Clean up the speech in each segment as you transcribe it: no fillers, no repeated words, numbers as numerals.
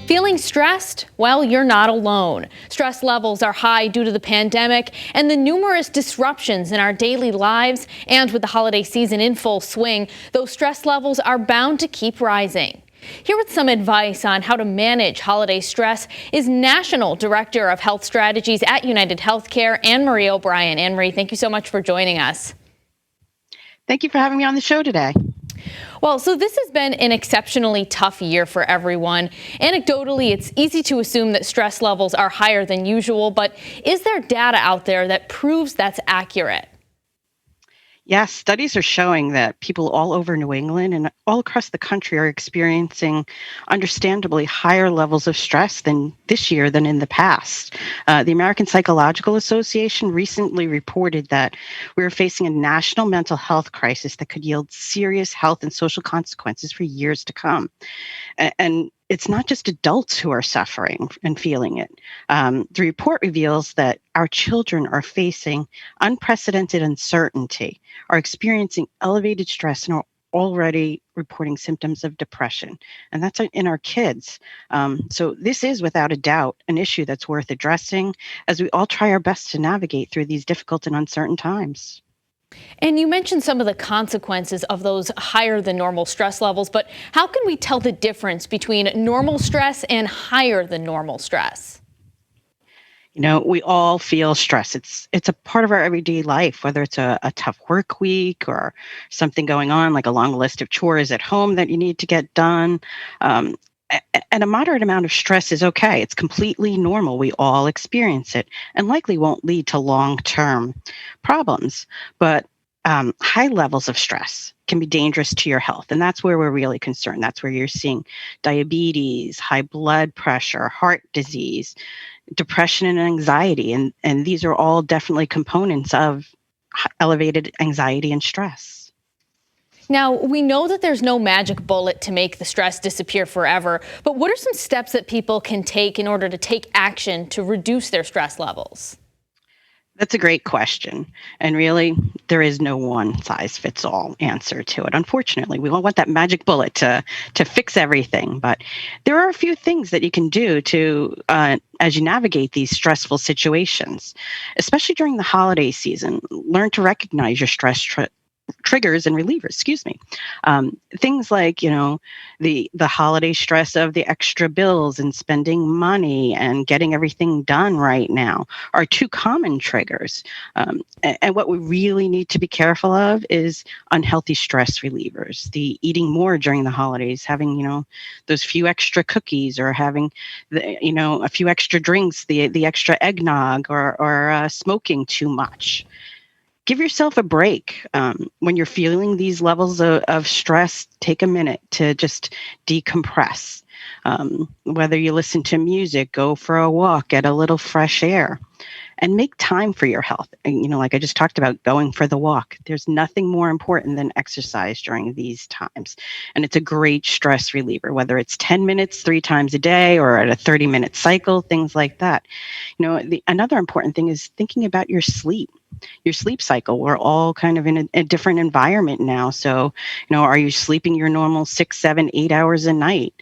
Feeling stressed? Well, you're not alone. Stress levels are high due to the pandemic and the numerous disruptions in our daily lives. And with the holiday season in full swing, those stress levels are bound to keep rising. Here with some advice on how to manage holiday stress is National Director of Health Strategies at United Healthcare, Anne Marie O'Brien. Anne Marie, thank you so much for joining us. Thank you for having me on the show today. Well, so this has been an exceptionally tough year for everyone. Anecdotally, it's easy to assume that stress levels are higher than usual, but is there data out there that proves that's accurate? Yes, studies are showing that people all over New England and all across the country are experiencing understandably higher levels of stress than this year than in the past. The American Psychological Association recently reported that we are facing a national mental health crisis that could yield serious health and social consequences for years to come. And it's not just adults who are suffering and feeling it. The report reveals that our children are facing unprecedented uncertainty, are experiencing elevated stress, and are already reporting symptoms of depression. And that's in our kids. So this is without a doubt an issue that's worth addressing as we all try our best to navigate through these difficult and uncertain times. And you mentioned some of the consequences of those higher than normal stress levels, but how can we tell the difference between normal stress and higher than normal stress? You know, we all feel stress. It's a part of our everyday life, whether it's a tough work week or something going on, like a long list of chores at home that you need to get done. Um, and a moderate amount of stress is okay. It's completely normal. We all experience it and likely won't lead to long-term problems. But high levels of stress can be dangerous to your health. And that's where we're really concerned. That's where you're seeing diabetes, high blood pressure, heart disease, depression and anxiety. And these are all definitely components of elevated anxiety and stress. Now, we know that there's no magic bullet to make the stress disappear forever, but what are some steps that people can take in order to take action to reduce their stress levels? That's a great question. And really, there is no one size fits all answer to it. Unfortunately, we don't want that magic bullet to fix everything. But there are a few things that you can do to, as you navigate these stressful situations, especially during the holiday season. Learn to recognize your triggers and relievers, excuse me. Things like, the holiday stress of the extra bills and spending money and getting everything done right now are two common triggers. And what we really need to be careful of is unhealthy stress relievers, the eating more during the holidays, having, those few extra cookies or having, a few extra drinks, the extra eggnog or smoking too much. Give yourself a break. When you're feeling these levels of stress, take a minute to just decompress. Whether you listen to music, go for a walk, get a little fresh air, and make time for your health. And, like I just talked about, going for the walk. There's nothing more important than exercise during these times. And it's a great stress reliever, whether it's 10 minutes 3 times a day or at a 30-minute cycle, things like that. Another important thing is thinking about your sleep cycle. We're all kind of in a different environment now. So, are you sleeping your normal 6, 7, 8 hours a night?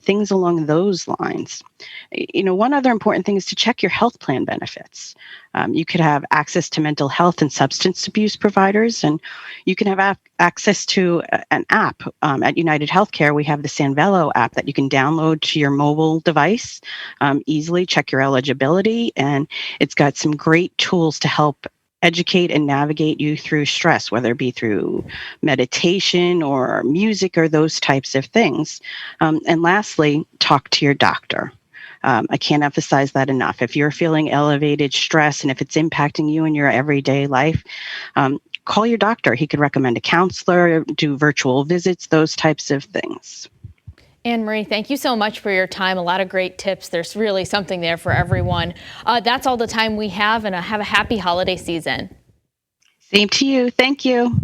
Things along those lines. One other important thing is to check your health plan benefits. You could have access to mental health and substance abuse providers, and you can have access to an app. At United Healthcare, we have the Sanvelo app that you can download to your mobile device, easily check your eligibility, and it's got some great tools to help educate and navigate you through stress, whether it be through meditation or music or those types of things. And lastly, talk to your doctor. I can't emphasize that enough. If you're feeling elevated stress and if it's impacting you in your everyday life, call your doctor. He could recommend a counselor, do virtual visits, those types of things. Anne Marie, thank you so much for your time. A lot of great tips. There's really something there for everyone. That's all the time we have, and have a happy holiday season. Same to you. Thank you.